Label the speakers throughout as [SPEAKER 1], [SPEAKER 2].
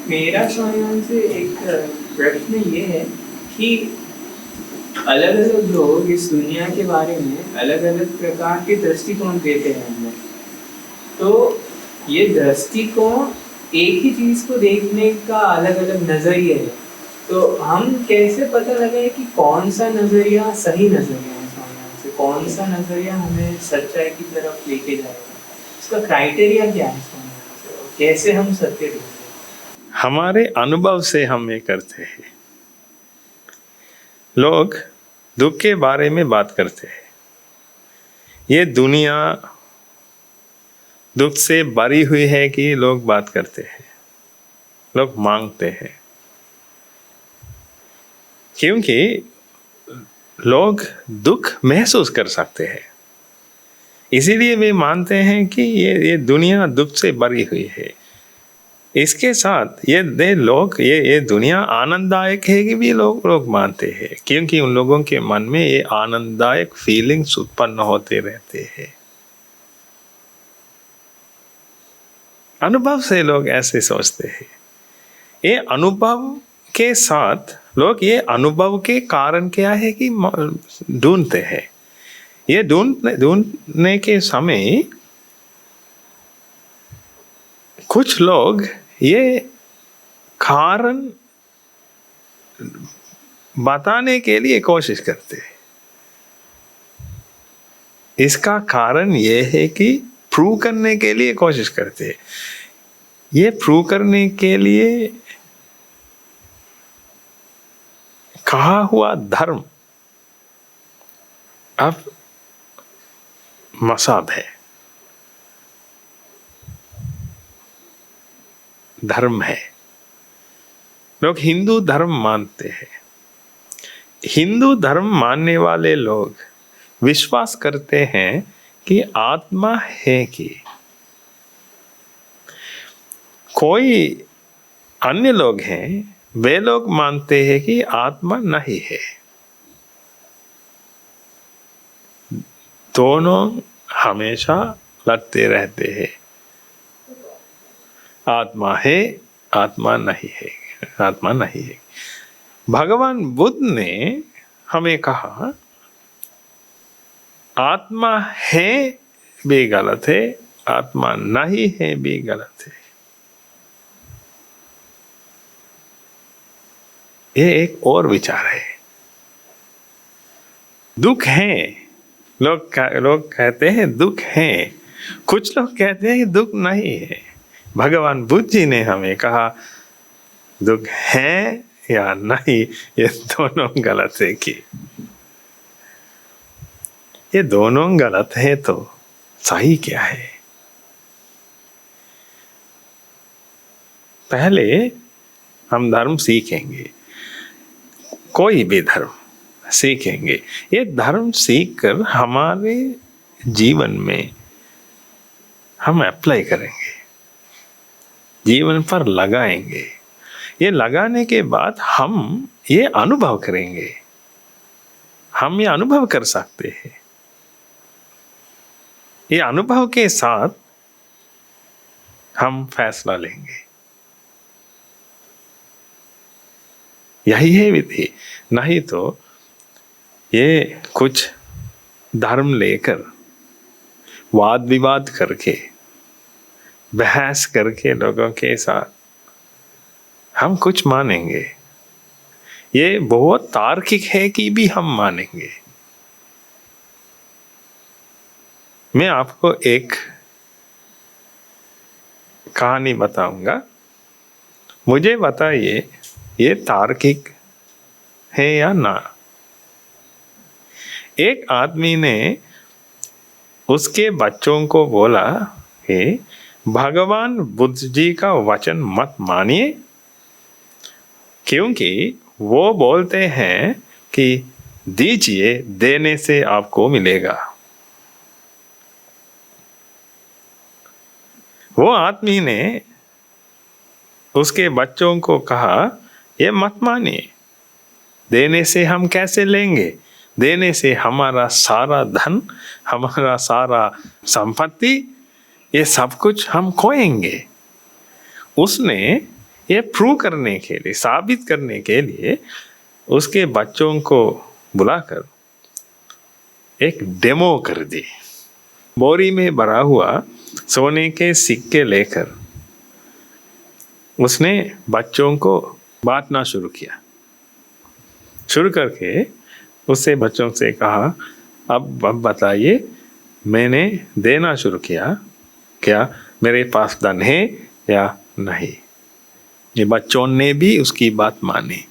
[SPEAKER 1] मेरा स्वामी से एक प्रश्न ये है कि अलग अलग लोग इस दुनिया के बारे में अलग अलग प्रकार के दृष्टिकोण देते हैं हमें। तो ये दृष्टिकोण एक ही चीज को देखने का अलग अलग नजरिया है। तो हम कैसे पता लगाए कि कौन सा नजरिया सही नजरिया है स्वामी से, कौन सा नजरिया हमें सच्चाई की तरफ लेके जाएगा? उसका क्राइटेरिया क्या है स्वामी से, और कैसे हम सत्य ढूंढें?
[SPEAKER 2] हमारे अनुभव से हम ये करते हैं। लोग दुख के बारे में बात करते हैं। ये दुनिया दुख से भरी हुई है कि लोग बात करते हैं, लोग मांगते हैं, क्योंकि लोग दुख महसूस कर सकते हैं। इसीलिए वे मानते हैं कि ये दुनिया दुख से भरी हुई है। इसके साथ ये दुनिया आनंददायक है कि भी लोग मानते हैं, क्योंकि उन लोगों के मन में ये आनंददायक फीलिंग्स उत्पन्न होते रहते हैं। अनुभव से लोग ऐसे सोचते हैं। ये अनुभव के साथ लोग ये अनुभव के कारण क्या है कि ढूंढते हैं। ये ढूंढने के समय कुछ लोग ये कारण बताने के लिए कोशिश करते हैं। इसका कारण ये है कि प्रूव करने के लिए कोशिश करते हैं। ये प्रूव करने के लिए कहा हुआ धर्म अब मसाब है, धर्म है। लोग हिंदू धर्म मानते हैं। हिंदू धर्म मानने वाले लोग विश्वास करते हैं कि आत्मा है। कि कोई अन्य लोग हैं, वे लोग मानते हैं कि आत्मा नहीं है। दोनों हमेशा लड़ते रहते हैं, आत्मा है, आत्मा नहीं है, आत्मा नहीं है। भगवान बुद्ध ने हमें कहा आत्मा है भी गलत है, आत्मा नहीं है भी गलत है। ये एक और विचार है। दुख है, लोग कहते हैं दुख है, कुछ लोग कहते हैं कि दुख नहीं है। भगवान बुद्ध जी ने हमें कहा दुख है या नहीं, ये दोनों गलत है। कि ये दोनों गलत है तो सही क्या है? पहले हम धर्म सीखेंगे, कोई भी धर्म सीखेंगे। ये धर्म सीखकर हमारे जीवन में हम अप्लाई करेंगे, जीवन पर लगाएंगे। ये लगाने के बाद हम ये अनुभव करेंगे। हम ये अनुभव कर सकते हैं। ये अनुभव के साथ हम फैसला लेंगे। यही है विधि। नहीं तो ये कुछ धर्म लेकर वाद विवाद करके, बहस करके लोगों के साथ हम कुछ मानेंगे। ये बहुत तार्किक है कि भी हम मानेंगे। मैं आपको एक कहानी बताऊंगा। मुझे बताइए ये तार्किक है या ना। एक आदमी ने उसके बच्चों को बोला कि भगवान बुद्ध जी का वचन मत मानिए, क्योंकि वो बोलते हैं कि दीजिए, देने से आपको मिलेगा। वो आदमी ने उसके बच्चों को कहा ये मत मानिए, देने से हम कैसे लेंगे? देने से हमारा सारा धन, हमारा सारा संपत्ति, ये सब कुछ हम खोएंगे। उसने ये प्रूव करने के लिए, साबित करने के लिए उसके बच्चों को बुलाकर एक डेमो कर दी। बोरी में भरा हुआ सोने के सिक्के लेकर उसने बच्चों को बांटना शुरू किया। शुरू करके उससे बच्चों से कहा, अब बताइए, मैंने देना शुरू किया, क्या मेरे पास धन है या नहीं? ये बच्चों ने भी उसकी बात मानी,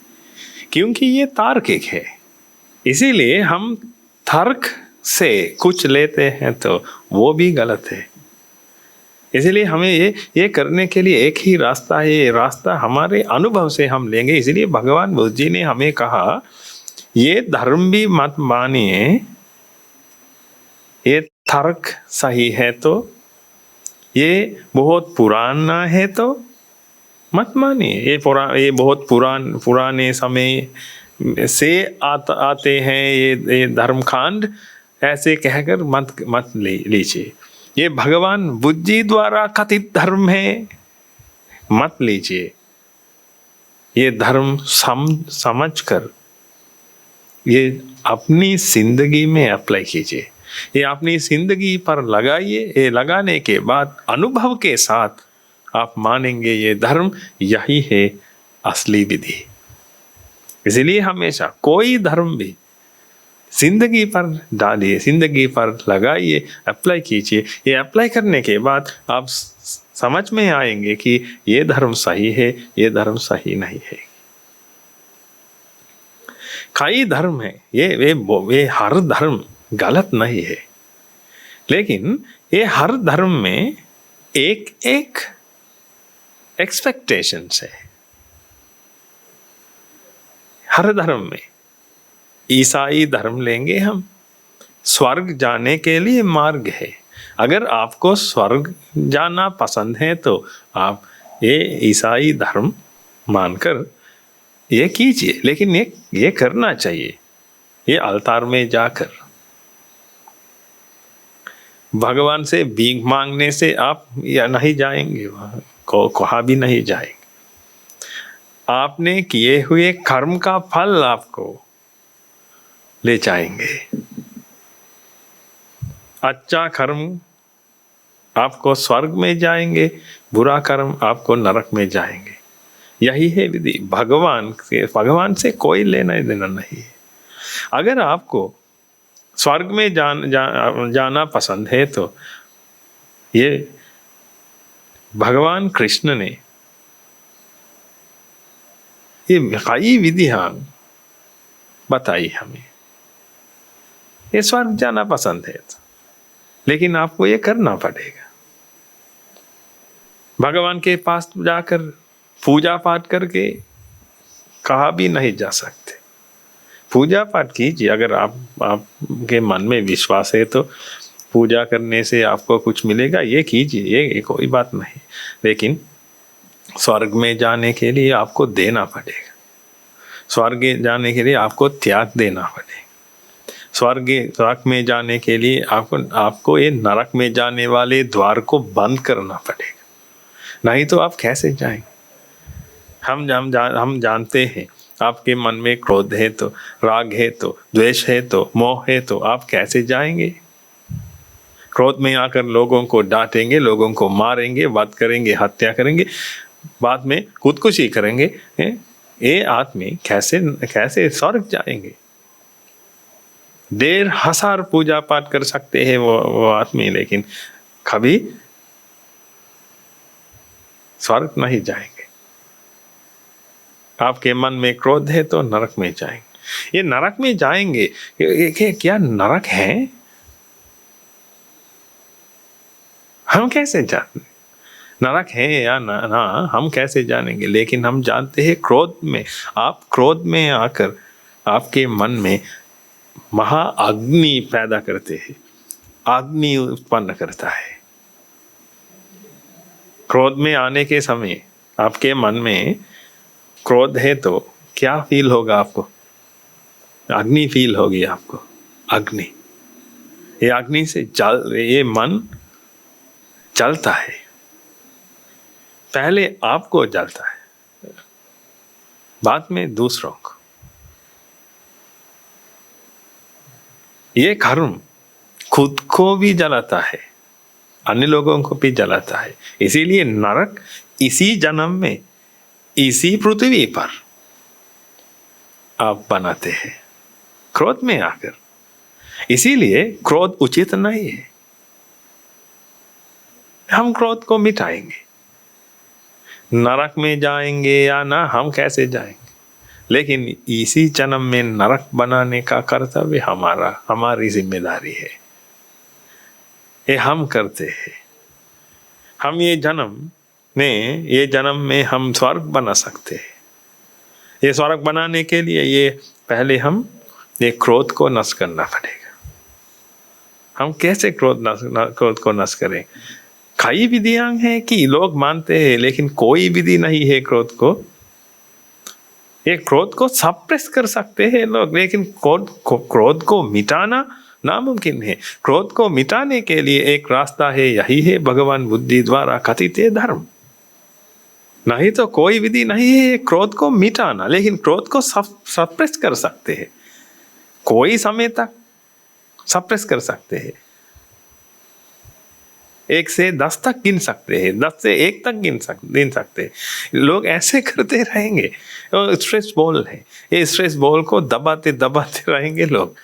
[SPEAKER 2] क्योंकि ये तार्किक है। इसीलिए हम तर्क से कुछ लेते हैं तो वो भी गलत है। इसलिए हमें ये करने के लिए एक ही रास्ता है, ये रास्ता हमारे अनुभव से हम लेंगे। इसलिए भगवान बुद्ध जी ने हमें कहा, ये धर्म भी मत मानिए, ये तर्क सही है तो, ये बहुत पुराना है तो मत मानिए, ये बहुत पुराने समय से आते हैं ये धर्मकांड, ऐसे कहकर मत लीजिए। ये भगवान बुद्ध जी द्वारा कथित धर्म है, मत लीजिए। ये धर्म समझकर ये अपनी जिंदगी में अप्लाई कीजिए, ये अपनी जिंदगी पर लगाइए। ये लगाने के बाद अनुभव के साथ आप मानेंगे ये धर्म यही है असली विधि। इसलिए हमेशा कोई धर्म भी जिंदगी पर डालिए, जिंदगी पर लगाइए, अप्लाई कीजिए। ये अप्लाई करने के बाद आप समझ में आएंगे कि ये धर्म सही है, ये धर्म सही नहीं है। कई धर्म है, ये हर धर्म गलत नहीं है, लेकिन ये हर धर्म में एक एक्सपेक्टेशंस है। हर धर्म में, ईसाई धर्म लेंगे हम, स्वर्ग जाने के लिए मार्ग है। अगर आपको स्वर्ग जाना पसंद है तो आप ये ईसाई धर्म मानकर ये कीजिए, लेकिन ये करना चाहिए, ये अल्तार में जाकर। भगवान से भीख मांगने से आप या नहीं जाएंगे, वहाँ कहाँ भी नहीं जाएंगे। आपने किए हुए कर्म का फल आपको ले जाएंगे। अच्छा कर्म आपको स्वर्ग में जाएंगे, बुरा कर्म आपको नरक में जाएंगे। यही है विधि। भगवान से कोई लेना देना नहीं है। अगर आपको स्वर्ग में जाना पसंद है तो ये भगवान कृष्ण ने ये कई विधियां बताई हमें। ये स्वर्ग जाना पसंद है तो, लेकिन आपको ये करना पड़ेगा। भगवान के पास जाकर पूजा पाठ करके कहाँ भी नहीं जा सकते। पूजा पाठ कीजिए, अगर आपके मन में विश्वास है तो पूजा करने से आपको कुछ मिलेगा, ये कीजिए, ये कोई बात नहीं। लेकिन स्वर्ग में जाने के लिए आपको देना पड़ेगा। स्वर्ग जाने के लिए आपको त्याग देना पड़ेगा। स्वर्ग में जाने के लिए आपको ये नरक में जाने वाले द्वार को बंद करना पड़ेगा, नहीं तो आप कैसे जाएंगे? हम जानते हैं आपके मन में क्रोध है तो, राग है तो, द्वेष है तो, मोह है तो आप कैसे जाएंगे? क्रोध में आकर लोगों को डांटेंगे, लोगों को मारेंगे, वध करेंगे, हत्या करेंगे, बाद में खुदकुशी करेंगे। ये आदमी कैसे स्वर्ग जाएंगे? 1,500 पूजा पाठ कर सकते हैं वो आदमी, लेकिन कभी स्वर्ग नहीं जाएंगे। आपके मन में क्रोध है तो नरक में जाएंगे। ये नरक में जाएंगे, क्या नरक है? हम कैसे जानते नरक है या ना? हम कैसे जानेंगे? लेकिन हम जानते हैं क्रोध में आकर आपके मन में महाअग्नि पैदा करते हैं, अग्नि उत्पन्न करता है। क्रोध में आने के समय आपके मन में क्रोध है तो क्या फील होगा आपको? अग्नि फील होगी आपको, अग्नि। ये अग्नि से ये मन जलता है, पहले आपको जलता है, बाद में दूसरों को। ये कर्म खुद को भी जलाता है, अन्य लोगों को भी जलाता है। इसीलिए नरक इसी जन्म में, इसी पृथ्वी पर आप बनाते हैं, क्रोध में आकर। इसीलिए क्रोध उचित नहीं है। हम क्रोध को मिटाएंगे, नरक में जाएंगे या ना, हम कैसे जाएंगे, लेकिन इसी जन्म में नरक बनाने का कर्तव्य हमारी जिम्मेदारी है। ये हम करते हैं। हम ये जन्म में हम स्वर्ग बना सकते हैं। ये स्वर्ग बनाने के लिए ये पहले हम ये क्रोध को नष्ट करना पड़ेगा। हम कैसे क्रोध को नष्ट करें? कई विधियां हैं कि लोग मानते हैं, लेकिन कोई विधि नहीं है क्रोध को। ये क्रोध को सप्रेस कर सकते हैं लोग, लेकिन क्रोध को मिटाना नामुमकिन है। क्रोध को मिटाने के लिए एक रास्ता है, यही है भगवान बुद्धि द्वारा कथित धर्म। नहीं तो कोई विधि नहीं है क्रोध को मिटाना, लेकिन क्रोध को सप्रेस कर सकते हैं। कोई समय तक सप्रेस कर सकते हैं, 1 से 10 तक गिन सकते हैं, 10 से 1 तक गिन सकते हैं। लोग ऐसे करते रहेंगे। स्ट्रेस बॉल है, ये स्ट्रेस बॉल को दबाते रहेंगे लोग।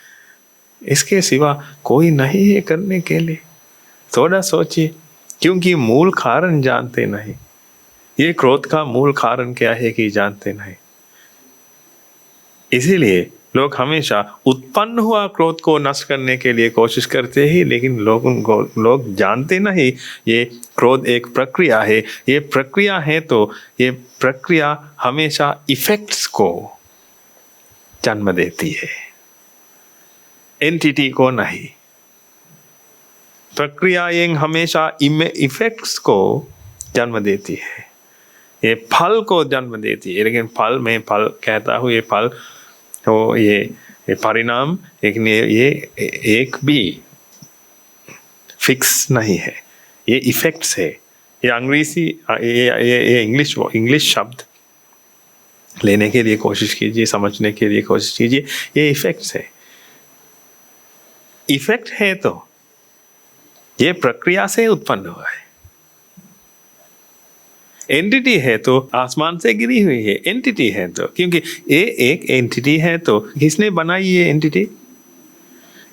[SPEAKER 2] इसके सिवा कोई नहीं है करने के लिए। थोड़ा सोचिए, क्योंकि मूल कारण जानते नहीं। ये क्रोध का मूल कारण क्या है कि जानते नहीं। इसीलिए लोग हमेशा उत्पन्न हुआ क्रोध को नष्ट करने के लिए कोशिश करते हैं, लेकिन लोग जानते नहीं ये क्रोध एक प्रक्रिया है। ये प्रक्रिया है तो ये प्रक्रिया हमेशा इफेक्ट्स को जन्म देती है, एंटिटी को नहीं। प्रक्रियाएं हमेशा इफेक्ट्स को जन्म देती है, ये फल को जन्म देती है। लेकिन फल कहता हूँ, ये फल तो ये परिणाम ये एक भी फिक्स नहीं है, ये इफेक्ट्स है। ये अंग्रेजी ये इंग्लिश शब्द लेने के लिए कोशिश कीजिए, समझने के लिए कोशिश कीजिए। ये इफेक्ट्स है। इफेक्ट है तो ये प्रक्रिया से उत्पन्न हुआ है। एंटिटी है तो आसमान से गिरी हुई है। एंटिटी है तो, क्योंकि ये एक एंटिटी है तो किसने बनाई ये एंटिटी?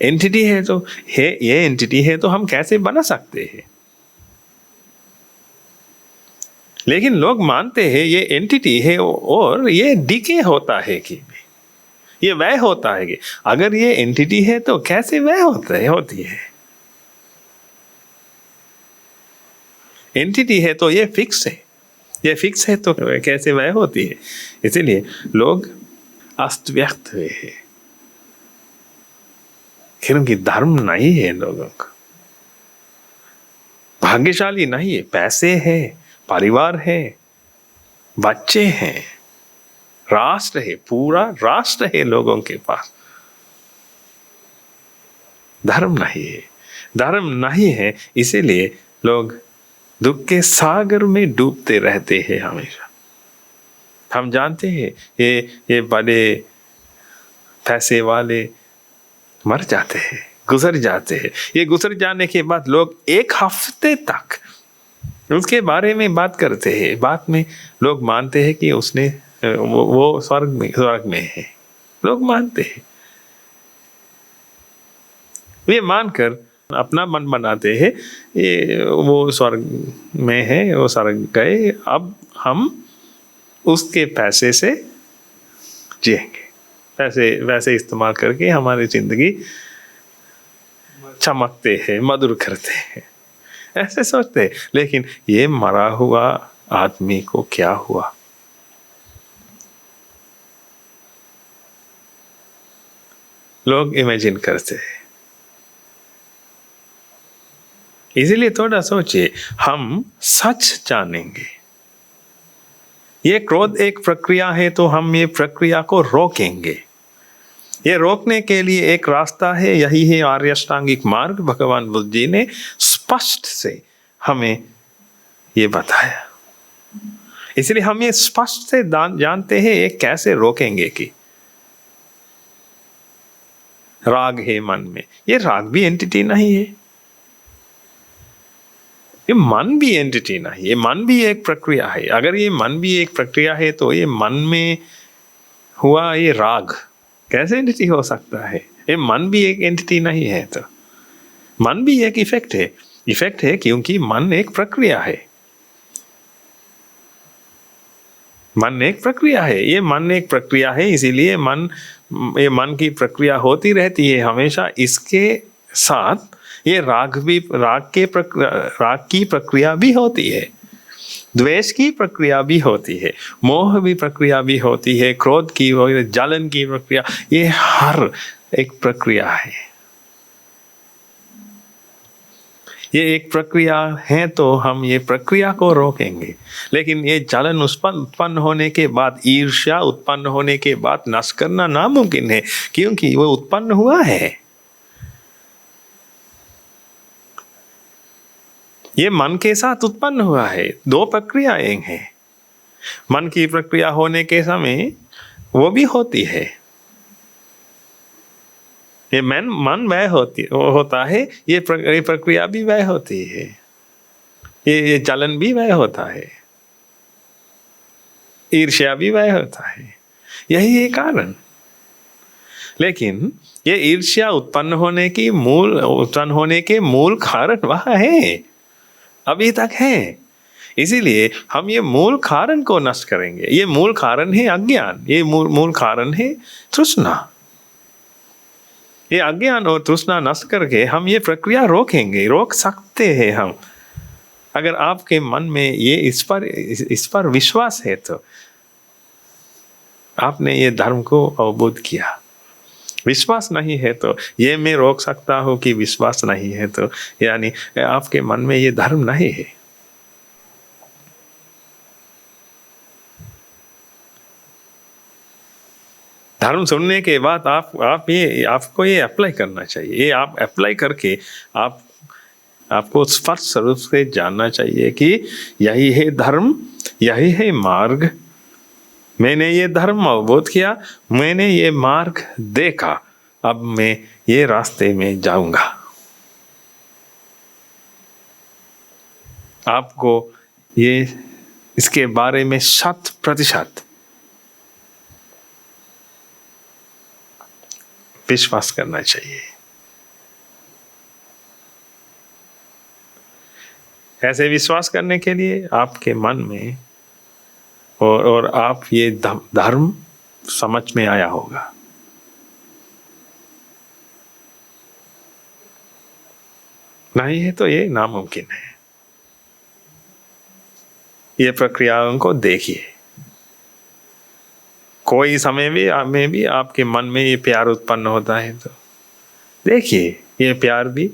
[SPEAKER 2] एंटिटी है तो ये एंटिटी है तो हम कैसे बना सकते हैं? लेकिन लोग मानते हैं ये एंटिटी है और ये डीके होता है कि ये वह होता है कि अगर ये एंटिटी है तो कैसे वह होती है? एंटिटी है तो ये फिक्स है, ये फिक्स है तो कैसे वह होती है? इसीलिए लोग अस्त व्यस्त हुए हैं, क्योंकि धर्म नहीं है लोगों को। भाग्यशाली नहीं है, पैसे है, परिवार है, बच्चे हैं, राष्ट्र है, पूरा राष्ट्र है लोगों के पास। धर्म नहीं है। धर्म नहीं है, इसीलिए लोग दुख के सागर में डूबते रहते हैं हमेशा। हम जानते हैं ये बड़े पैसे वाले मर जाते हैं, गुजर जाते हैं। ये गुजर जाने के बाद लोग 1 हफ्ते तक उसके बारे में बात करते हैं। बाद में लोग मानते हैं कि उसने वो स्वर्ग में है। लोग मानते हैं, ये मानकर अपना मन बनाते हैं ये वो स्वर्ग में है, वो स्वर्ग गए, अब हम उसके पैसे से जिएंगे, पैसे वैसे इस्तेमाल करके हमारी जिंदगी चमकते हैं, मधुर करते हैं, ऐसे सोचते हैं। लेकिन ये मरा हुआ आदमी को क्या हुआ? लोग इमेजिन करते हैं। इसीलिए थोड़ा सोचिए, हम सच जानेंगे। ये क्रोध एक प्रक्रिया है तो हम ये प्रक्रिया को रोकेंगे। ये रोकने के लिए एक रास्ता है, यही है आर्य अष्टांगिक मार्ग। भगवान बुद्ध जी ने स्पष्ट से हमें ये बताया। इसलिए हम ये स्पष्ट से जानते हैं ये कैसे रोकेंगे कि राग है मन में, ये राग भी एंटिटी नहीं है, ये मन भी एंटिटी नहीं, ये मन भी एक प्रक्रिया है। अगर ये मन भी एक प्रक्रिया है तो ये मन में हुआ ये राग कैसे एंटिटी हो सकता है? ये मन भी एक एंटिटी नहीं है, तो मन भी एक इफेक्ट है। इफेक्ट है क्योंकि मन एक प्रक्रिया है। मन एक प्रक्रिया है, ये मन एक प्रक्रिया है, इसीलिए ये मन की प्रक्रिया होती रहती है हमेशा। इसके साथ ये राग की प्रक्रिया भी होती है, द्वेष की प्रक्रिया भी होती है, मोह भी प्रक्रिया भी होती है, क्रोध की जलन की प्रक्रिया, ये हर एक प्रक्रिया है। ये एक प्रक्रिया है तो हम ये प्रक्रिया को रोकेंगे। लेकिन ये जलन उत्पन्न होने के बाद, ईर्ष्या उत्पन्न होने के बाद नष्ट करना नामुमकिन है, क्योंकि वो उत्पन्न हुआ है। ये मन के साथ उत्पन्न हुआ है। दो प्रक्रियाएं हैं। मन की प्रक्रिया होने के समय वो भी होती है, ये मन वह होता है, ये प्रक्रिया भी वह होती है, ये चलन भी वह होता है, ईर्ष्या भी वह होता है। यही है कारण। लेकिन ये ईर्ष्या उत्पन्न होने के मूल कारण वह है, अभी तक है। इसीलिए हम ये मूल कारण को नष्ट करेंगे। ये मूल कारण है अज्ञान, ये मूल कारण है तृष्णा। ये अज्ञान और तृष्णा नष्ट करके हम ये प्रक्रिया रोक सकते हैं हम। अगर आपके मन में ये इस पर विश्वास है तो आपने ये धर्म को अवबोध किया। विश्वास नहीं है तो ये मैं रोक सकता हूँ कि विश्वास नहीं है तो यानी आपके मन में ये धर्म नहीं है। धर्म सुनने के बाद आपको ये अप्लाई करना चाहिए। ये आप अप्लाई करके आपको स्पष्ट रूप से जानना चाहिए कि यही है धर्म, यही है मार्ग। मैंने ये धर्म अवबोध किया, मैंने ये मार्ग देखा, अब मैं ये रास्ते में जाऊंगा। आपको ये इसके बारे में 100% विश्वास करना चाहिए। ऐसे विश्वास करने के लिए आपके मन में और आप ये धर्म समझ में आया होगा। नहीं है तो ये नामुमकिन है। ये प्रक्रियाओं को देखिए। कोई समय में भी आपके मन में ये प्यार उत्पन्न होता है तो देखिए, ये प्यार भी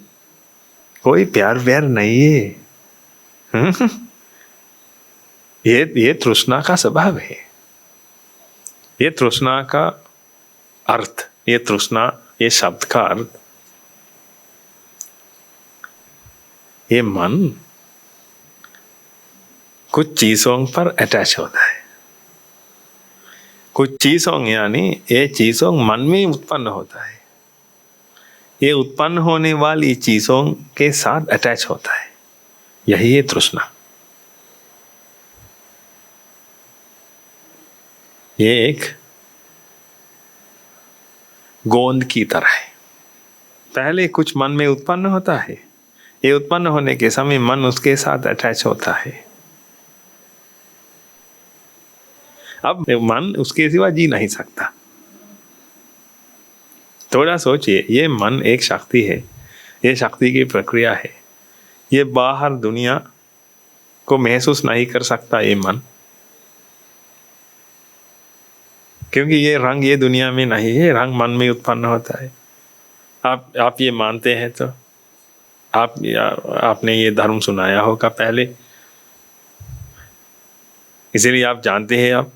[SPEAKER 2] कोई प्यार नहीं है। ये तृष्णा का स्वभाव है। ये तृष्णा का अर्थ, ये तृष्णा, ये शब्द का अर्थ, ये मन कुछ चीजों पर अटैच होता है। कुछ चीजों यानी ये चीजों मन में उत्पन्न होता है। ये उत्पन्न होने वाली चीजों के साथ अटैच होता है। यही है तृष्णा। ये एक गोंद की तरह है। पहले कुछ मन में उत्पन्न होता है, ये उत्पन्न होने के समय मन उसके साथ अटैच होता है। अब मन उसके सिवा जी नहीं सकता। थोड़ा सोचिए, ये मन एक शक्ति है, ये शक्ति की प्रक्रिया है। ये बाहर दुनिया को महसूस नहीं कर सकता ये मन, क्योंकि ये रंग ये दुनिया में नहीं है, रंग मन में उत्पन्न होता है। आप ये मानते हैं तो आपने ये धर्म सुनाया होगा पहले, इसीलिए आप जानते हैं। आप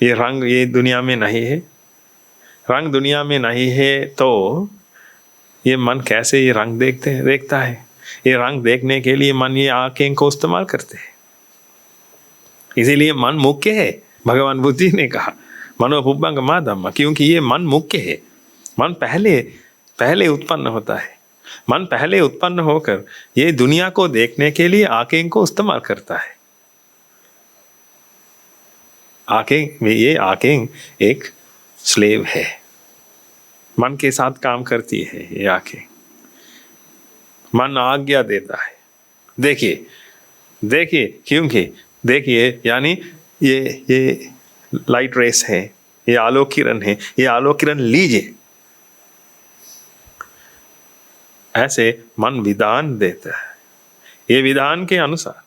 [SPEAKER 2] ये रंग ये दुनिया में नहीं है, रंग दुनिया में नहीं है तो ये मन कैसे ये रंग देखता है? ये रंग देखने के लिए मन ये आंखें को इस्तेमाल करते हैं। इसीलिए मन मुख्य है। भगवान बुद्ध जी ने कहा मनोपुब्बंगमा धम्मा, क्योंकि ये मन मुख्य है। मन पहले पहले उत्पन्न होता है। मन पहले उत्पन्न होकर ये दुनिया को देखने के लिए आंखें को इस्तेमाल करता है। आंखें, ये आंखें एक स्लेव है, मन के साथ काम करती है ये आंखें। मन आज्ञा देता है, देखिए देखिए, क्योंकि देखिए यानी ये लाइट रेस है, ये आलोक किरण है, ये आलोक किरण लीजिए। ऐसे मन विधान देता है। ये विधान के अनुसार,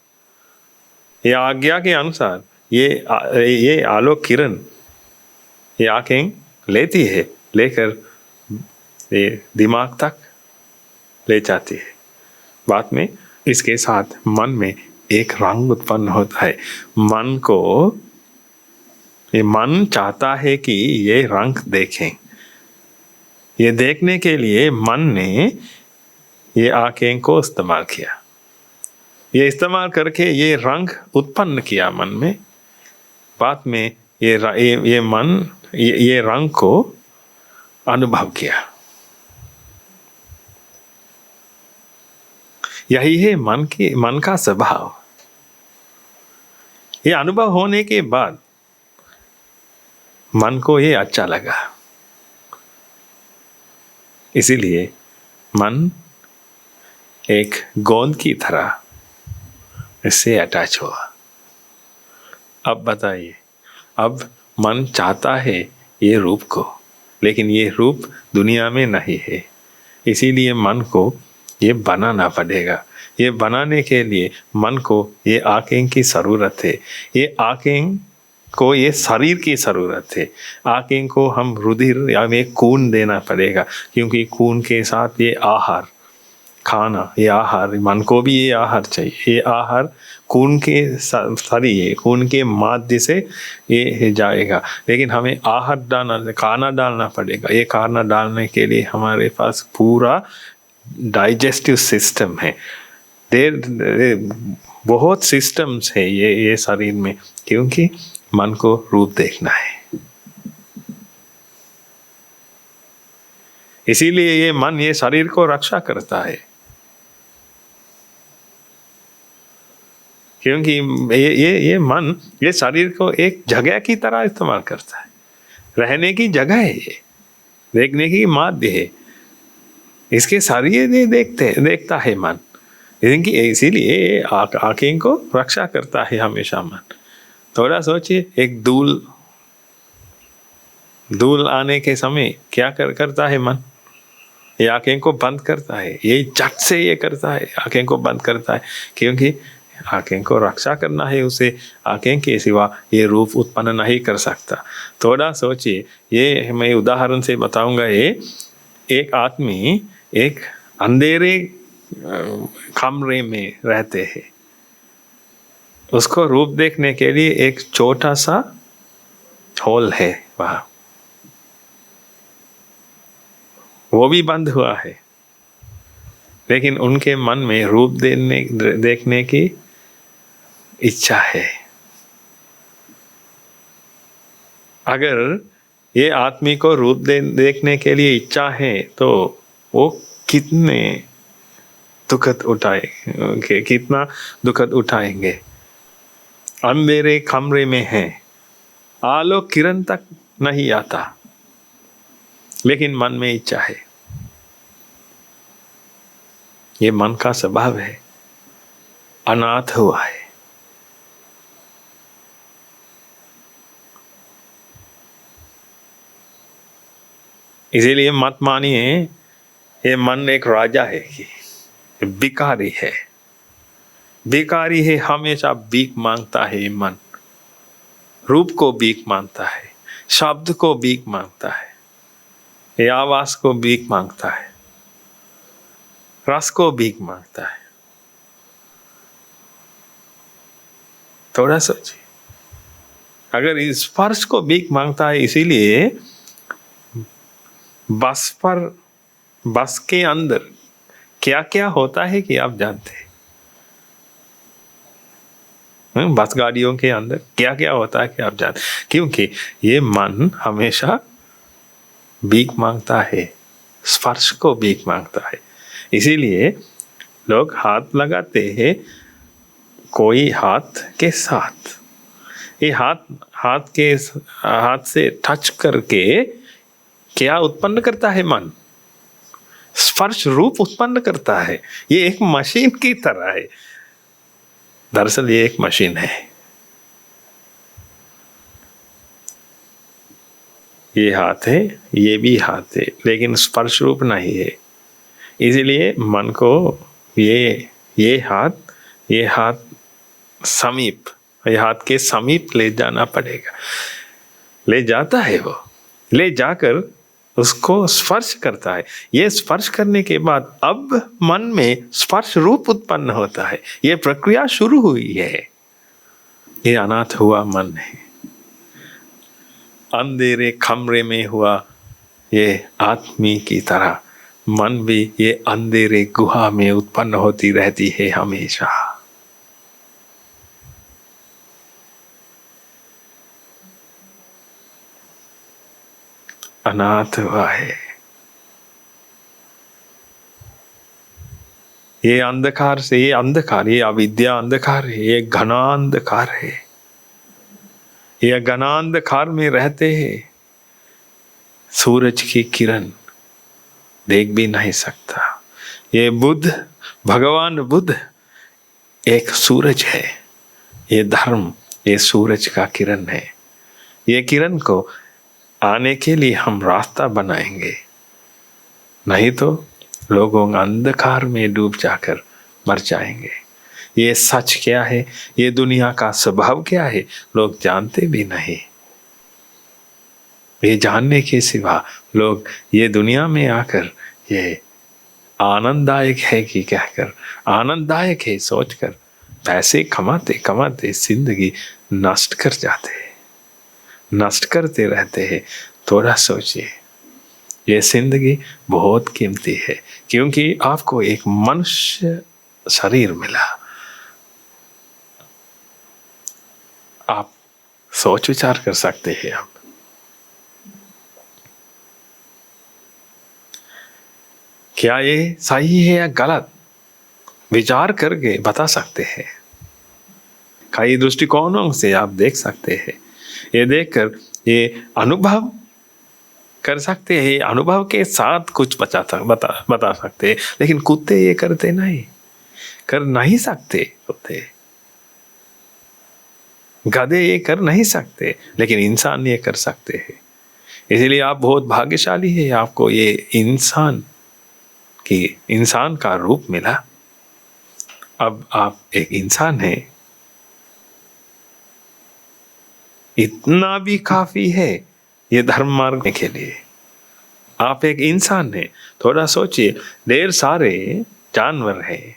[SPEAKER 2] ये आज्ञा के अनुसार ये आलोक किरण ये आंखें लेती है, लेकर ये दिमाग तक ले जाती है। बाद में इसके साथ मन में एक रंग उत्पन्न होता है। मन को, ये मन चाहता है कि ये रंग देखें। ये देखने के लिए मन ने ये आंखें को इस्तेमाल किया। ये इस्तेमाल करके ये रंग उत्पन्न किया मन में। बाद में ये मन ये रंग को अनुभव किया। यही है मन का स्वभाव। ये अनुभव होने के बाद मन को ये अच्छा लगा, इसीलिए मन एक गोंद की तरह इससे अटैच हुआ। अब बताइए, अब मन चाहता है ये रूप को, लेकिन ये रूप दुनिया में नहीं है। इसीलिए मन को ये बनाना पड़ेगा। ये बनाने के लिए मन को ये आंखें की ज़रूरत है। ये आंखें को ये शरीर की ज़रूरत है। आंखें को हम रुधिर या में खून देना पड़ेगा, क्योंकि खून के साथ ये आहार खाना, ये आहार मन को भी ये आहार चाहिए। ये आहार खून के शरीर, खून के माध्यम से ये जाएगा। लेकिन हमें आहार डालना, खाना डालना पड़ेगा। ये खाना डालने के लिए हमारे पास पूरा डाइजेस्टिव सिस्टम है। बहुत सिस्टम्स है ये शरीर में, क्योंकि मन को रूप देखना है। इसीलिए ये मन ये शरीर को रक्षा करता है, क्योंकि ये मन ये शरीर को एक जगह की तरह इस्तेमाल करता है। रहने की जगह है, ये देखने की माध्य है। इसके शरीर देखता है मन, इसीलिए आंखें को रक्षा करता है हमेशा मन। थोड़ा सोचिए, एक धूल आने के समय क्या करता है मन? ये आंखें को बंद करता है। ये झट से ये करता है, आंखें को बंद करता है, क्योंकि आंखें को रक्षा करना है उसे। आंखें के सिवा ये रूप उत्पन्न नहीं कर सकता। थोड़ा सोचिए, ये मैं उदाहरण से बताऊंगा। ये एक आदमी एक अंधेरे कमरे में रहते हैं। उसको रूप देखने के लिए एक छोटा सा हॉल है वहाँ, वो भी बंद हुआ है। लेकिन उनके मन में रूप देखने की इच्छा है। अगर ये आदमी को रूप देखने के लिए इच्छा है, तो वो कितना दुखद उठाएंगे। अंधेरे कमरे में है, आलोक किरण तक नहीं आता, लेकिन मन में इच्छा है। ये मन का स्वभाव है, अनाथ हुआ है। इसीलिए मत मानिए ये मन एक राजा है कि भिखारी है। भिखारी है, हमेशा भीख मांगता है। मन रूप को भीख मांगता है, शब्द को भीख मांगता है, ये आवाज को भीख मांगता है, रस को भीख मांगता है। थोड़ा सोचिए, अगर इस स्पर्श को भीख मांगता है, इसीलिए बस के अंदर क्या क्या होता है कि आप जानते हैं। बस गाड़ियों के अंदर क्या क्या होता है कि आप जानते, क्योंकि ये मन हमेशा भीख मांगता है, स्पर्श को भीख मांगता है। इसीलिए लोग हाथ लगाते हैं कोई हाथ के साथ, ये हाथ से टच करके क्या उत्पन्न करता है मन? स्पर्श रूप उत्पन्न करता है। ये एक मशीन की तरह है। दरअसल ये एक मशीन है। ये हाथ है, ये भी हाथ है, लेकिन स्पर्श रूप नहीं है। इसीलिए मन को ये हाथ समीप, ये हाथ के समीप ले जाना पड़ेगा। ले जाता है वो, ले जाकर उसको स्पर्श करता है। ये स्पर्श करने के बाद अब मन में स्पर्श रूप उत्पन्न होता है। ये प्रक्रिया शुरू हुई है। ये अनाथ हुआ मन है, अंधेरे कमरे में हुआ ये आदमी की तरह मन भी ये अंधेरे गुहा में उत्पन्न होती रहती है हमेशा। अनाथ हुआ है। ये अंधकार से, ये अंधकार, ये अविद्या अंधकार है, ये घना अंधकार है। ये घना अंधकार में रहते हैं। सूरज की किरण देख भी नहीं सकता। ये भगवान बुद्ध एक सूरज है। ये धर्म, ये सूरज का किरण है। ये किरण को आने के लिए हम रास्ता बनाएंगे, नहीं तो लोगों अंधकार में डूब जाकर मर जाएंगे। ये सच क्या है, ये दुनिया का स्वभाव क्या है, लोग जानते भी नहीं। ये जानने के सिवा लोग ये दुनिया में आकर ये आनंददायक है कि कहकर, आनंददायक है सोचकर पैसे कमाते कमाते जिंदगी नष्ट कर जाते हैं, नष्ट करते रहते हैं। थोड़ा सोचिए, ये जिंदगी बहुत कीमती है, क्योंकि आपको एक मनुष्य शरीर मिला। आप सोच विचार कर सकते हैं। अब क्या ये सही है या गलत, विचार करके बता सकते हैं। कई दृष्टिकोणों से आप देख सकते हैं। ये देखकर ये अनुभव कर सकते हैं, अनुभव के साथ कुछ बता सकते हैं। लेकिन कुत्ते ये करते नहीं, कर नहीं सकते। कुत्ते, गधे ये कर नहीं सकते, लेकिन इंसान ये कर सकते हैं। इसीलिए आप बहुत भाग्यशाली है, आपको ये इंसान का रूप मिला। अब आप एक इंसान हैं, इतना भी काफी है ये धर्म मार्ग के लिए। आप एक इंसान हैं। थोड़ा सोचिए, ढेर सारे जानवर हैं।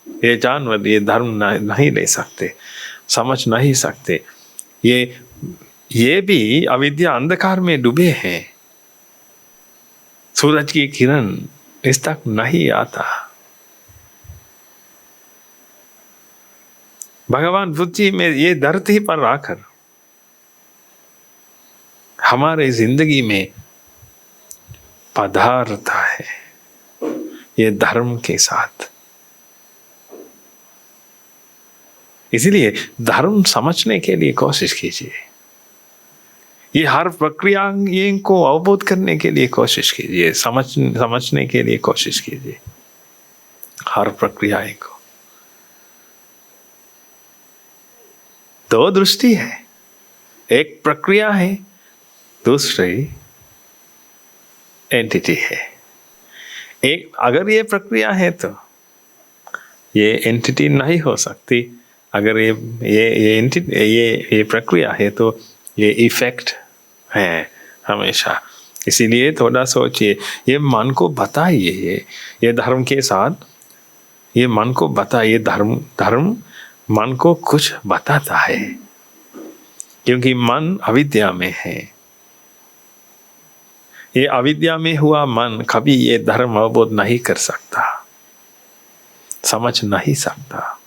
[SPEAKER 2] ये जानवर ये धर्म नहीं ले सकते, समझ नहीं सकते। ये भी अविद्या अंधकार में डूबे हैं। सूरज की किरण इस तक नहीं आता। भगवान बुद्ध जी में ये धरती पर आकर हमारे जिंदगी में पधारता है, ये धर्म के साथ। इसीलिए धर्म समझने के लिए कोशिश कीजिए। ये हर प्रक्रिया को अवबोध करने के लिए कोशिश कीजिए, समझने के लिए कोशिश कीजिए हर प्रक्रिया को। दो दृष्टि है, एक प्रक्रिया है, दूसरी एंटिटी है। एक अगर ये प्रक्रिया है तो ये एंटिटी नहीं हो सकती। अगर ये प्रक्रिया है तो ये इफेक्ट है हमेशा। इसीलिए थोड़ा सोचिए, ये मन को बताइए, ये धर्म के साथ ये मन को बताइए। धर्म मन को कुछ बताता है, क्योंकि मन अविद्या में है। ये अविद्या में हुआ मन कभी ये धर्म अवबोध नहीं कर सकता, समझ नहीं सकता।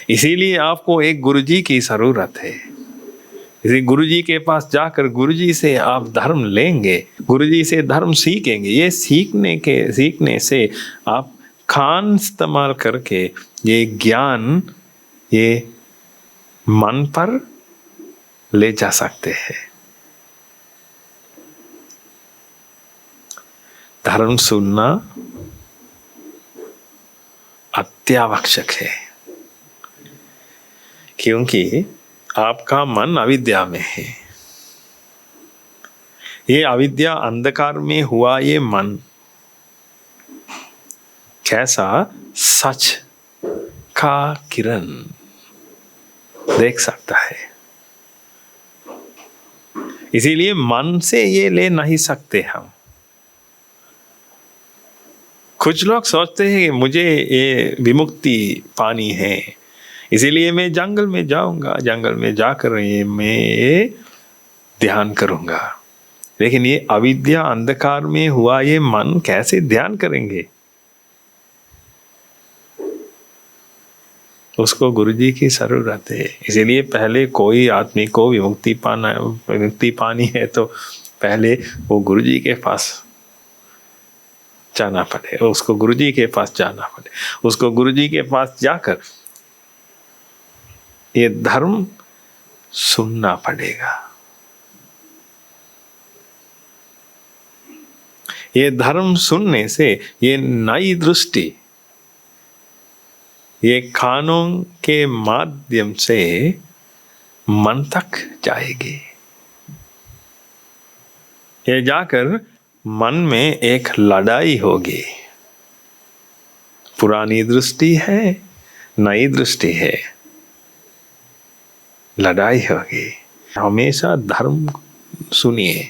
[SPEAKER 2] इसीलिए आपको एक गुरुजी की जरूरत है। इसी गुरुजी के पास जाकर गुरुजी से आप धर्म लेंगे, गुरुजी से धर्म सीखेंगे। ये सीखने से आप खान इस्तेमाल करके ये ज्ञान ये मन पर ले जा सकते हैं। धर्म सुनना अत्यावश्यक है, क्योंकि आपका मन अविद्या में है। ये अविद्या अंधकार में हुआ ये मन कैसा सच का किरण देख सकता है। इसीलिए मन से ये ले नहीं सकते हम। कुछ लोग सोचते हैं कि मुझे ये विमुक्ति पानी है, इसीलिए मैं जंगल में जाऊंगा, जंगल में जाकर मैं ध्यान करूंगा। लेकिन ये अविद्या अंधकार में हुआ ये मन कैसे ध्यान करेंगे? उसको गुरुजी की जरूरत है। इसीलिए पहले कोई आदमी को विमुक्ति पानी है तो पहले वो गुरुजी के पास जाना पड़े, उसको गुरुजी के पास जाना पड़े। उसको गुरुजी के पास जाकर ये धर्म सुनना पड़ेगा। ये धर्म सुनने से ये नई दृष्टि ये कानों के माध्यम से मन तक जाएगी। ये जाकर मन में एक लड़ाई होगी। पुरानी दृष्टि है, नई दृष्टि है, लड़ाई होगी। हमेशा धर्म सुनिए,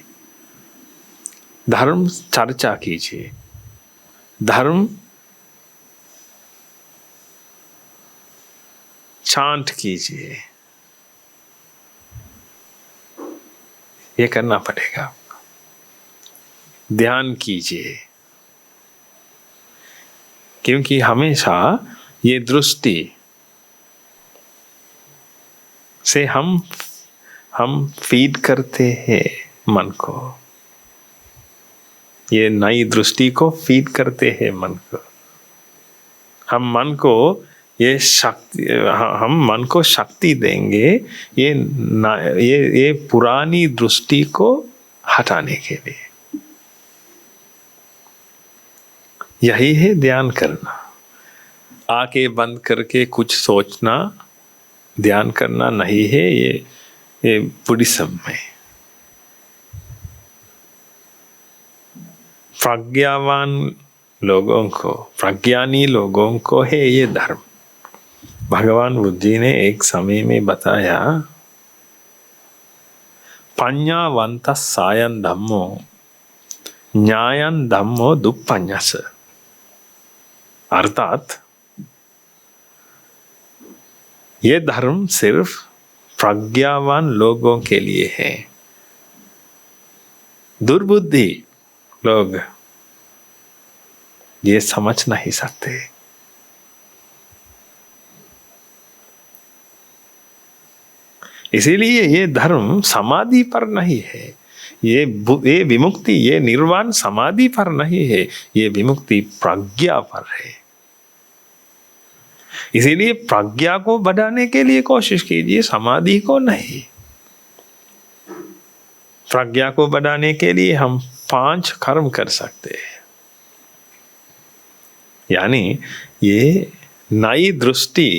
[SPEAKER 2] धर्म चर्चा कीजिए, धर्म चांट कीजिए। ये करना पड़ेगा। ध्यान कीजिए, क्योंकि हमेशा ये दृष्टि से हम फीड करते हैं मन को। ये नई दृष्टि को फीड करते हैं मन को। हम मन को शक्ति देंगे ये पुरानी दृष्टि को हटाने के लिए। यही है ध्यान करना। आंखें बंद करके कुछ सोचना ध्यान करना नहीं है। ये बुद्धिज्म में प्रज्ञानी लोगों को है ये धर्म। भगवान बुद्ध जी ने एक समय में बताया, पඤ्ඤावन्तः सायं धम्मो न्यायं धम्मो दुप्पඤ्ඤस। अर्थात ये धर्म सिर्फ प्रज्ञावान लोगों के लिए है। दुर्बुद्धि लोग ये समझ नहीं सकते। इसीलिए ये धर्म समाधि पर नहीं है। ये विमुक्ति, ये निर्वाण समाधि पर नहीं है। ये विमुक्ति प्रज्ञा पर है। इसीलिए प्रज्ञा को बढ़ाने के लिए कोशिश कीजिए, समाधि को नहीं। प्रज्ञा को बढ़ाने के लिए हम 5 कर्म कर सकते हैं। यानी ये नई दृष्टि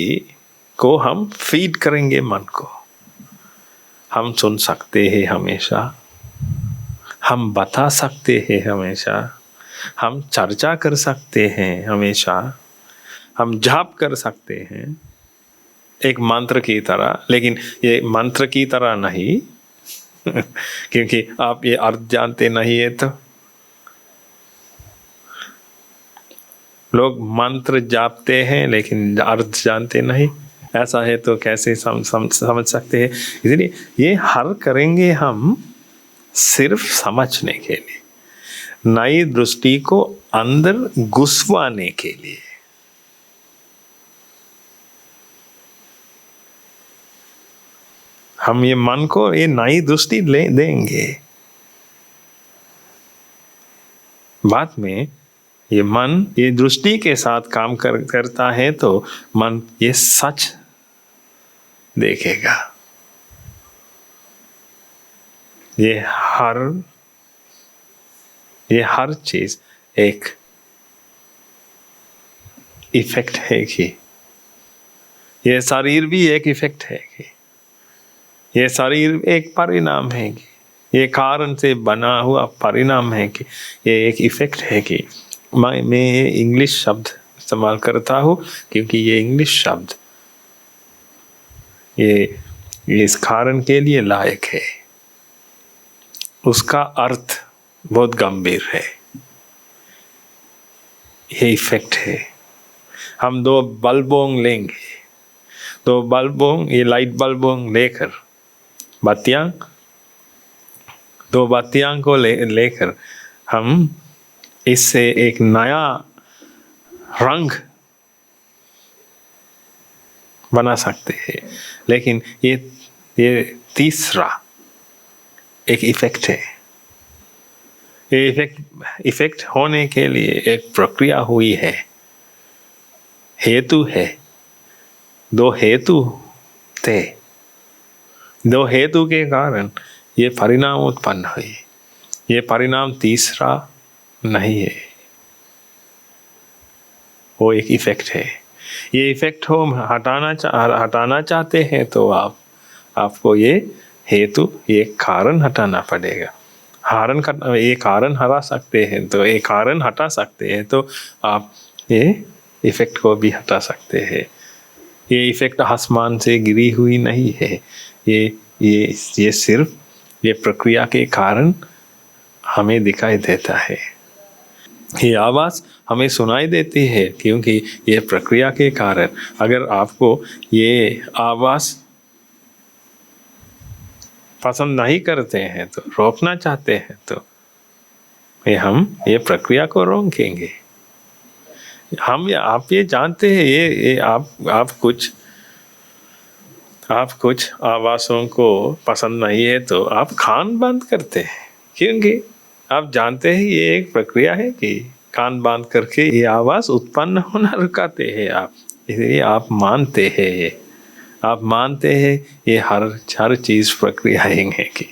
[SPEAKER 2] को हम फीड करेंगे मन को। हम सुन सकते हैं हमेशा, हम बता सकते हैं हमेशा, हम चर्चा कर सकते हैं हमेशा, हम जाप कर सकते हैं एक मंत्र की तरह। लेकिन ये मंत्र की तरह नहीं क्योंकि आप ये अर्थ जानते नहीं है। तो लोग मंत्र जापते हैं लेकिन अर्थ जानते नहीं। ऐसा है तो कैसे समझ सकते हैं? इसलिए ये हर करेंगे हम सिर्फ समझने के लिए, नई दृष्टि को अंदर घुसवाने के लिए। हम ये मन को ये नई दृष्टि ले देंगे। बाद में ये मन ये दृष्टि के साथ काम करता है तो मन ये सच देखेगा। ये हर चीज एक इफेक्ट है कि ये शरीर भी एक इफेक्ट है कि ये शरीर एक परिणाम है कि ये कारण से बना हुआ परिणाम है कि ये एक इफेक्ट है कि मैं ये इंग्लिश शब्द इस्तेमाल करता हूँ क्योंकि ये इंग्लिश शब्द ये इस कारण के लिए लायक है। उसका अर्थ बहुत गंभीर है। ये इफेक्ट है। हम 2 बल्बों लेंगे, 2 बल्बों ये लाइट बल्बों लेकर बत्तियां 2 बत्तियां को लेकर हम इससे एक नया रंग बना सकते हैं। लेकिन ये तीसरा एक इफेक्ट है। ये इफेक्ट होने के लिए एक प्रक्रिया हुई है, हेतु है। 2 हेतु थे, 2 हेतु के कारण ये परिणाम उत्पन्न हुई। ये परिणाम तीसरा नहीं है, वो एक इफेक्ट है। ये इफेक्ट हो हटाना चाहते हैं तो आपको ये हेतु ये कारण हटाना पड़ेगा। ये कारण हटा सकते हैं तो ये कारण हटा सकते हैं तो आप ये इफेक्ट को भी हटा सकते हैं। ये इफेक्ट आसमान से गिरी हुई नहीं है। ये सिर्फ ये प्रक्रिया के कारण हमें दिखाई देता है। ये आवाज़ हमें सुनाई देती है क्योंकि ये प्रक्रिया के कारण। अगर आपको ये आवाज़ पसंद नहीं करते हैं तो रोकना चाहते हैं तो हम ये प्रक्रिया को रोकेंगे। आप ये जानते हैं ये आप कुछ आवाज़ों को पसंद नहीं है तो आप कान बंद करते हैं क्योंकि आप जानते हैं ये एक प्रक्रिया है कि कान बंद करके ये आवाज़ उत्पन्न होना रुकाते हैं आप। इसलिए आप मानते हैं ये हर चीज़ प्रक्रियाएं हैं कि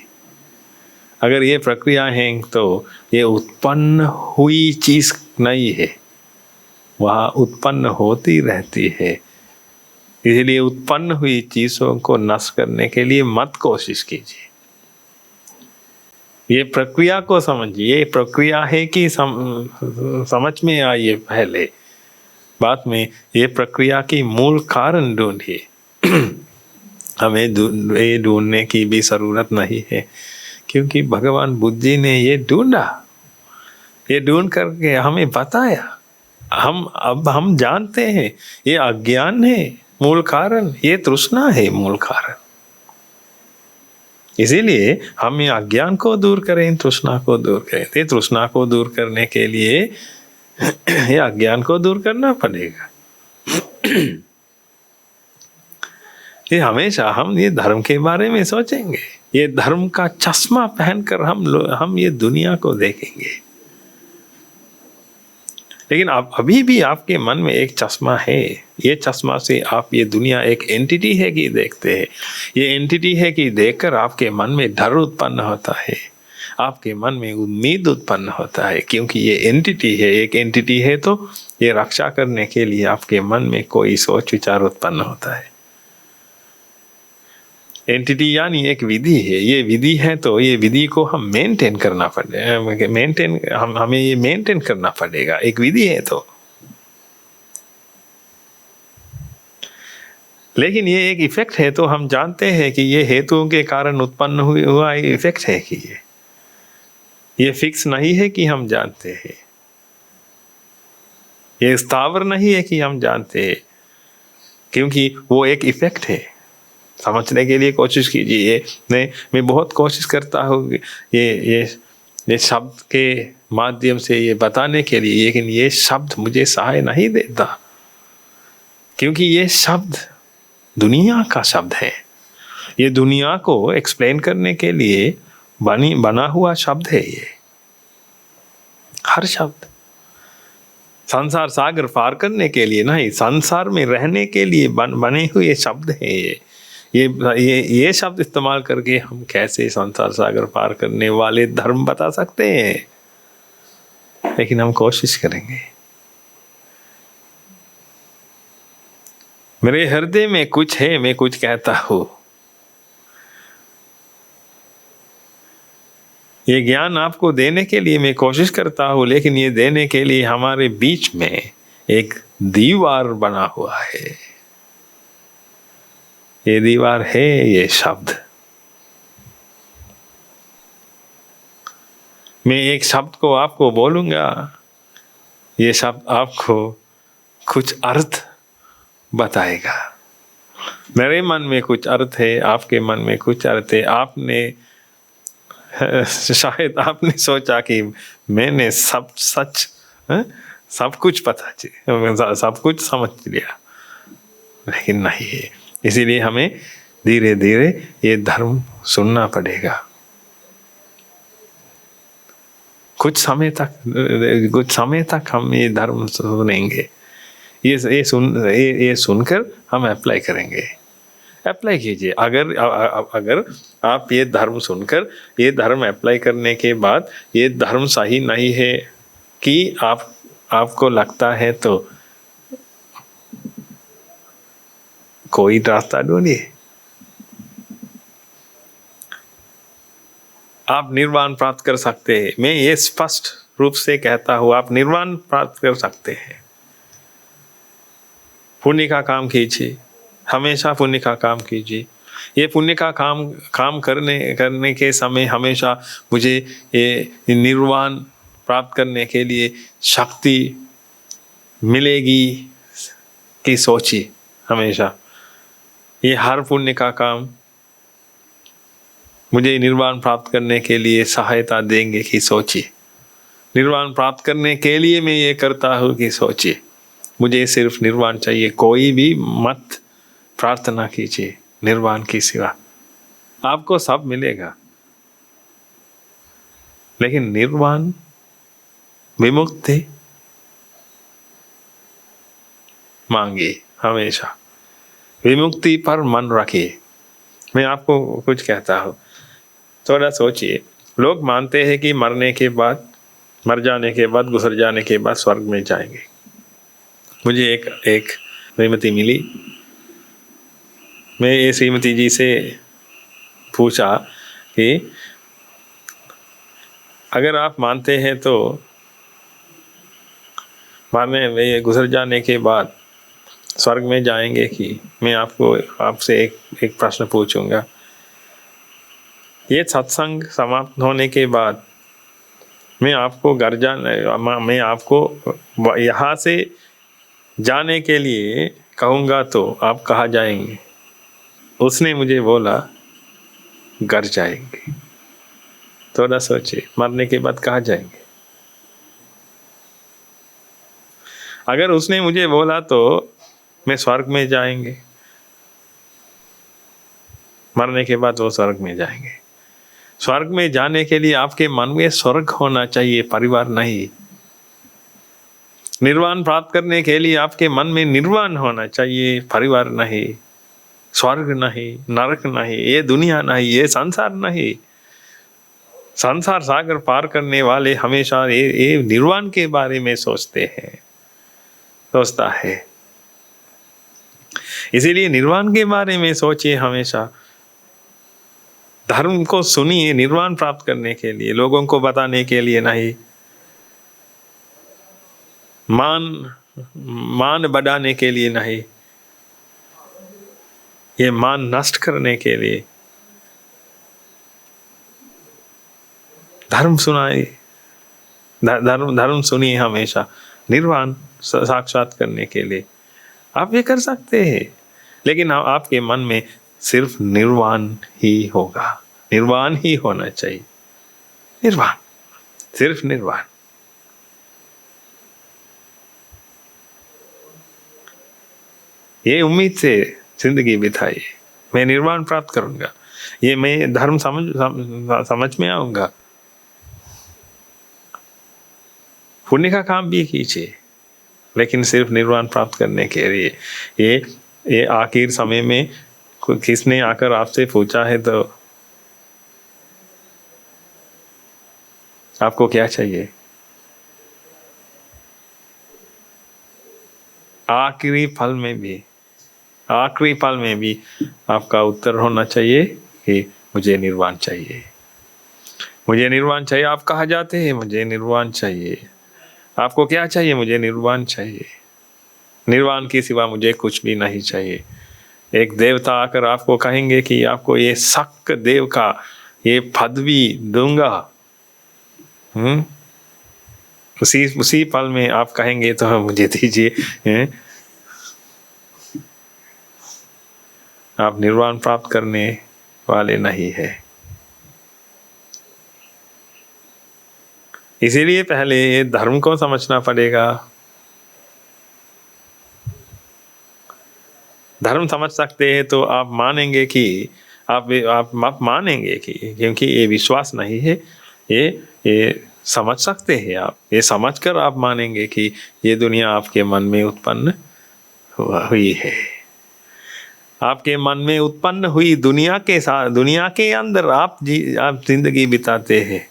[SPEAKER 2] अगर ये प्रक्रिया है तो ये उत्पन्न हुई चीज़ नहीं है, वहाँ उत्पन्न होती रहती है। इसलिए उत्पन्न हुई चीज़ों को नष्ट करने के लिए मत कोशिश कीजिए। ये प्रक्रिया को समझिए। ये प्रक्रिया है कि समझ में आइए पहले, बाद में ये प्रक्रिया की मूल कारण ढूंढिए। हमें ये ढूंढने की भी ज़रूरत नहीं है क्योंकि भगवान बुद्ध जी ने ये ढूंढा, ये ढूंढ करके हमें बताया। हम जानते हैं ये अज्ञान है मूल कारण, ये तृष्णा है मूल कारण। इसीलिए हम ये अज्ञान को दूर करें, तृष्णा को दूर करें। ये तृष्णा को दूर करने के लिए ये अज्ञान को दूर करना पड़ेगा। ये हमेशा हम ये धर्म के बारे में सोचेंगे, ये धर्म का चश्मा पहनकर हम ये दुनिया को देखेंगे। लेकिन अभी भी आपके मन में एक चश्मा है। ये चश्मा से आप ये दुनिया एक एंटिटी है कि देखते हैं। ये एंटिटी है कि देखकर आपके मन में डर उत्पन्न होता है, आपके मन में उम्मीद उत्पन्न होता है क्योंकि ये एंटिटी है। एक एंटिटी है तो ये रक्षा करने के लिए आपके मन में कोई सोच विचार उत्पन्न होता है। एंटिटी यानी एक विधि है। ये विधि है तो ये विधि को हम मेंटेन करना पड़ेगा। हमें ये मेंटेन करना पड़ेगा। एक विधि है तो, लेकिन ये एक इफेक्ट है तो हम जानते हैं कि ये हेतुओं के कारण उत्पन्न हुआ इफेक्ट है कि ये फिक्स नहीं है कि हम जानते हैं। ये स्थावर नहीं है कि हम जानते हैं क्योंकि वो एक इफेक्ट है। समझने के लिए कोशिश कीजिए। मैं बहुत कोशिश करता हूँ ये शब्द के माध्यम से ये बताने के लिए, लेकिन ये शब्द मुझे सहाय नहीं देता क्योंकि ये शब्द दुनिया का शब्द है। ये दुनिया को एक्सप्लेन करने के लिए बना हुआ शब्द है ये। हर शब्द संसार सागर पार करने के लिए नहीं, संसार में रहने के लिए बने हुए शब्द है ये शब्द इस्तेमाल करके हम कैसे संसार सागर पार करने वाले धर्म बता सकते हैं। लेकिन हम कोशिश करेंगे। मेरे हृदय में कुछ है, मैं कुछ कहता हूं। ये ज्ञान आपको देने के लिए मैं कोशिश करता हूं, लेकिन ये देने के लिए हमारे बीच में एक दीवार बना हुआ है। ये दीवार है ये शब्द। मैं एक शब्द को आपको बोलूंगा, ये शब्द आपको कुछ अर्थ बताएगा। मेरे मन में कुछ अर्थ है, आपके मन में कुछ अर्थ है। आपने शायद आपने सोचा कि मैंने सब सच सब कुछ पता चला, सब कुछ समझ लिया, लेकिन नहीं है। इसीलिए हमें धीरे धीरे ये धर्म सुनना पड़ेगा। कुछ समय तक हम ये धर्म सुनेंगे। ये सुनकर हम अप्लाई करेंगे। अप्लाई कीजिए। अगर आप ये धर्म सुनकर ये धर्म अप्लाई करने के बाद ये धर्म सही नहीं है कि आपको लगता है, तो कोई रास्ता ढूंढिए। आप निर्वाण प्राप्त कर सकते हैं। मैं ये स्पष्ट रूप से कहता हूं, आप निर्वाण प्राप्त कर सकते हैं। पुण्य का काम कीजिए, हमेशा पुण्य का काम कीजिए। ये पुण्य का काम करने के समय हमेशा मुझे ये निर्वाण प्राप्त करने के लिए शक्ति मिलेगी कि सोचिए। हमेशा ये हर पुण्य का काम मुझे निर्वाण प्राप्त करने के लिए सहायता देंगे कि सोचिए। निर्वाण प्राप्त करने के लिए मैं ये करता हूँ कि सोचिए। मुझे सिर्फ निर्वाण चाहिए। कोई भी मत प्रार्थना कीजिए निर्वाण की सिवा, आपको सब मिलेगा। लेकिन निर्वाण, विमुक्ति मांगिए हमेशा। विमुक्ति पर मन रखिए। मैं आपको कुछ कहता हूँ, थोड़ा सोचिए। लोग मानते हैं कि मर जाने के बाद, गुजर जाने के बाद स्वर्ग में जाएंगे। मुझे एक श्रीमती मिली। मैं ये श्रीमती जी से पूछा कि अगर आप मानते हैं तो मारने में गुजर जाने के बाद स्वर्ग में जाएंगे कि? मैं आपसे एक प्रश्न पूछूंगा। ये सत्संग समाप्त होने के बाद मैं आपको यहाँ से जाने के लिए कहूँगा तो आप कहाँ जाएंगे? उसने मुझे बोला घर जाएंगे। थोड़ा सोचिए, मरने के बाद कहाँ जाएंगे? अगर उसने मुझे बोला तो मैं स्वर्ग में जाएंगे, मरने के बाद वो स्वर्ग में जाएंगे। स्वर्ग में जाने के लिए आपके मन में स्वर्ग होना चाहिए, परिवार नहीं। निर्वाण प्राप्त करने के लिए आपके मन में निर्वाण होना चाहिए, परिवार नहीं, स्वर्ग नहीं, नरक नहीं, ये दुनिया नहीं, ये संसार नहीं। संसार सागर पार करने वाले हमेशा ये निर्वाण के बारे में सोचता है। इसीलिए निर्वाण के बारे में सोचिए हमेशा। धर्म को सुनिए निर्वाण प्राप्त करने के लिए, लोगों को बताने के लिए नहीं। मान बढ़ाने के लिए नहीं, ये मान नष्ट करने के लिए। धर्म सुनाइए, धर्म सुनिए हमेशा, निर्वाण साक्षात करने के लिए। आप ये कर सकते हैं, लेकिन आपके मन में सिर्फ निर्वाण ही होगा, निर्वाण ही होना चाहिए। निर्वाण, सिर्फ निर्वाण। ये उम्मीद से जिंदगी बिताइए। मैं निर्वाण प्राप्त करूंगा, ये मैं धर्म समझ में आऊंगा। पुण्य का काम भी कीजिए, लेकिन सिर्फ निर्वाण प्राप्त करने के लिए। ये आखिर समय में किसने आकर आपसे पूछा है तो आपको क्या चाहिए? आखिरी पल में भी आपका उत्तर होना चाहिए कि मुझे निर्वाण चाहिए, मुझे निर्वाण चाहिए। आप कहाँ जाते हैं? मुझे निर्वाण चाहिए। आपको क्या चाहिए? मुझे निर्वाण चाहिए। निर्वाण के सिवा मुझे कुछ भी नहीं चाहिए। एक देवता आकर आपको कहेंगे कि आपको ये शक देव का ये पदवी दूंगा, उसी पल में आप कहेंगे तो मुझे दीजिए। आप निर्वाण प्राप्त करने वाले नहीं है। इसीलिए पहले ये धर्म को समझना पड़ेगा। धर्म समझ सकते हैं तो आप मानेंगे कि आप मानेंगे कि, क्योंकि ये विश्वास नहीं है, ये समझ सकते हैं आप। ये समझकर आप मानेंगे कि ये दुनिया आपके मन में उत्पन्न हुई है। आपके मन में उत्पन्न हुई दुनिया के साथ, दुनिया के अंदर आप जिंदगी बिताते हैं।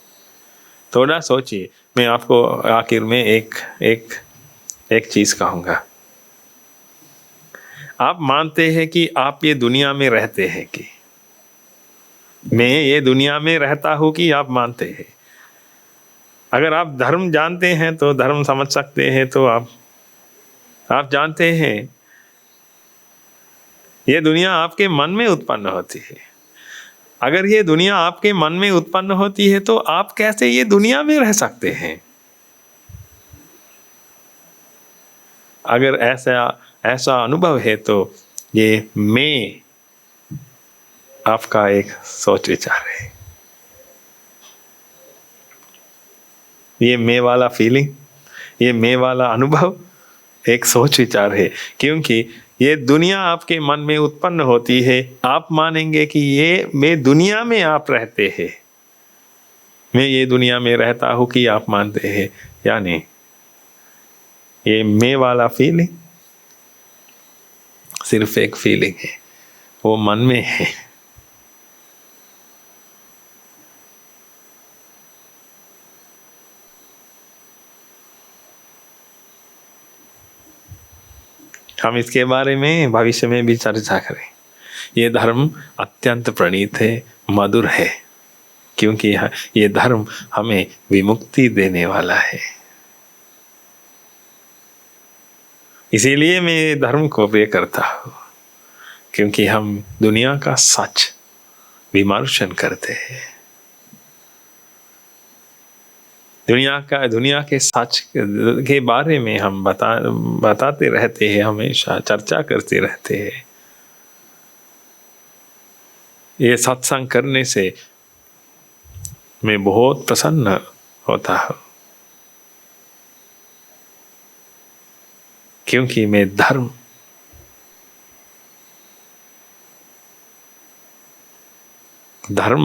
[SPEAKER 2] थोड़ा सोचिए। मैं आपको आखिर में एक चीज कहूँगा। आप मानते हैं कि आप ये दुनिया में रहते हैं, कि मैं ये दुनिया में रहता हूँ, कि आप मानते हैं? अगर आप धर्म जानते हैं तो धर्म समझ सकते हैं, तो आप जानते हैं ये दुनिया आपके मन में उत्पन्न होती है। अगर ये दुनिया आपके मन में उत्पन्न होती है तो आप कैसे ये दुनिया में रह सकते हैं? अगर ऐसा अनुभव है तो ये मैं आपका एक सोच विचार है। ये मैं वाला फीलिंग, ये मैं वाला अनुभव एक सोच विचार है। क्योंकि ये दुनिया आपके मन में उत्पन्न होती है, आप मानेंगे कि ये मैं दुनिया में आप रहते हैं। मैं ये दुनिया में रहता हूँ कि आप मानते हैं या नहीं? ये मैं वाला फीलिंग सिर्फ एक फीलिंग है, वो मन में है। हम इसके बारे में भविष्य में भी चर्चा करें। ये धर्म अत्यंत प्रणीत है, मधुर है, क्योंकि ये धर्म हमें विमुक्ति देने वाला है। इसीलिए मैं धर्म को प्रिय करता हूँ, क्योंकि हम दुनिया का सच विमर्शन करते हैं। दुनिया के सच के बारे में हम बताते रहते हैं, हमेशा चर्चा करते रहते हैं। ये सत्संग करने से मैं बहुत प्रसन्न होता हूँ, क्योंकि मैं धर्म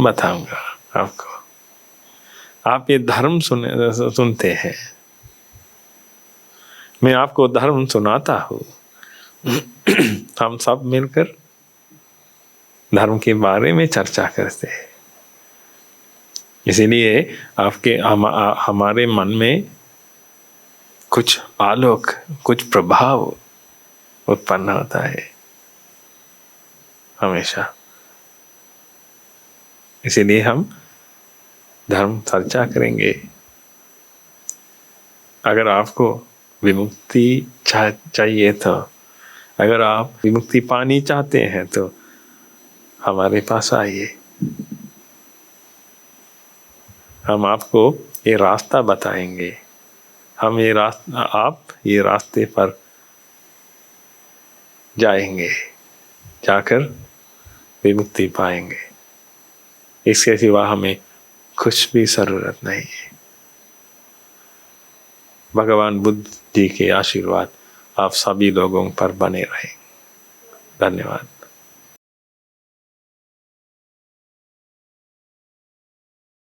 [SPEAKER 2] बताऊंगा आपको। आप ये धर्म सुनते हैं, मैं आपको धर्म सुनाता हूँ। हम सब मिलकर धर्म के बारे में चर्चा करते हैं। इसीलिए हमारे मन में कुछ आलोक, कुछ प्रभाव उत्पन्न होता है हमेशा। इसीलिए हम धर्म चर्चा करेंगे। अगर आपको विमुक्ति चाहिए तो, अगर आप विमुक्ति पानी चाहते हैं तो हमारे पास आइए। हम आपको ये रास्ता बताएंगे। आप ये रास्ते पर जाएंगे, जाकर विमुक्ति पाएंगे। इसके सिवा हमें कुछ भी जरूरत नहीं है। भगवान बुद्ध जी के आशीर्वाद आप सभी लोगों पर बने रहें। धन्यवाद।